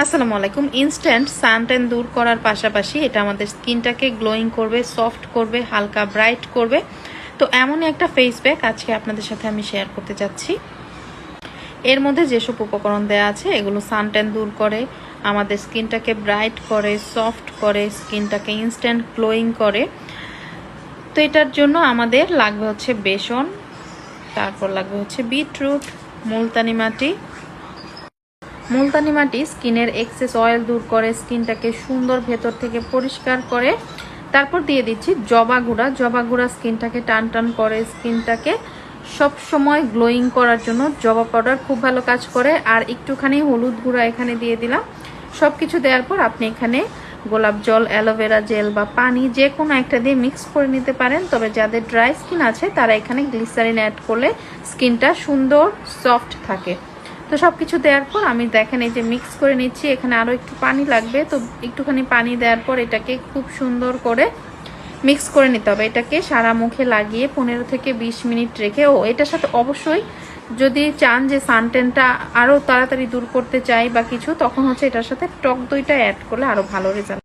আসসালামু আলাইকুম। Instant suntan দূর করার পাশাপাশি এটা আমাদের স্কিনটাকে গ্লোয়িং করবে, সফট করবে, হালকা ব্রাইট করবে। তো এমনই একটা ফেস প্যাক আজকে আপনাদের সাথে আমি শেয়ার করতে যাচ্ছি। এর মধ্যে যেসব উপকরণ দেওয়া আছে এগুলো সানট্যান দূর করে, আমাদের স্কিনটাকে ব্রাইট করে, সফট করে, স্কিনটাকে ইনস্ট্যান্ট গ্লোয়িং করে। তো এটার জন্য আমাদের লাগবে হচ্ছে বেসন, তারপর লাগবে হচ্ছে বিটরুট, মুলতানি মাটি। মুলতানি মাটি স্কিনের এক্সেস অয়েল দূর করে, স্কিনটাকে সুন্দর ভেতর থেকে পরিষ্কার করে। তারপর দিয়ে দিচ্ছি জবা গুঁড়া। জবা গুঁড়া স্কিনটাকে টান টান করে, স্কিনটাকে সব সময় গ্লোয়িং করার জন্য জবা পাউডার খুব ভালো কাজ করে। আর একটুখানি হলুদ গুঁড়া এখানে দিয়ে দিলাম। সব কিছু দেওয়ার পর আপনি এখানে গোলাপ জল, অ্যালোভেরা জেল বা পানি যে কোনো একটা দিয়ে মিক্স করে নিতে পারেন। তবে যাদের ড্রাই স্কিন আছে তারা এখানে গ্লিসারিন অ্যাড করলে স্কিনটা সুন্দর সফট থাকে। তো সব কিছু দেওয়ার পর আমি দেখেন এই যে মিক্স করে নিচ্ছি। এখানে আরও একটু পানি লাগবে, তো একটুখানি পানি দেওয়ার পর এটাকে খুব সুন্দর করে মিক্স করে নিতে হবে। এটাকে সারা মুখে লাগিয়ে 15 থেকে 20 মিনিট রেখে, এটার সাথে অবশ্যই যদি চান যে সানটেনটা আরও তাড়াতাড়ি দূর করতে চাই বা কিছু, তখন হচ্ছে এটার সাথে টক দইটা অ্যাড করলে আরও ভালো রেজাল্ট।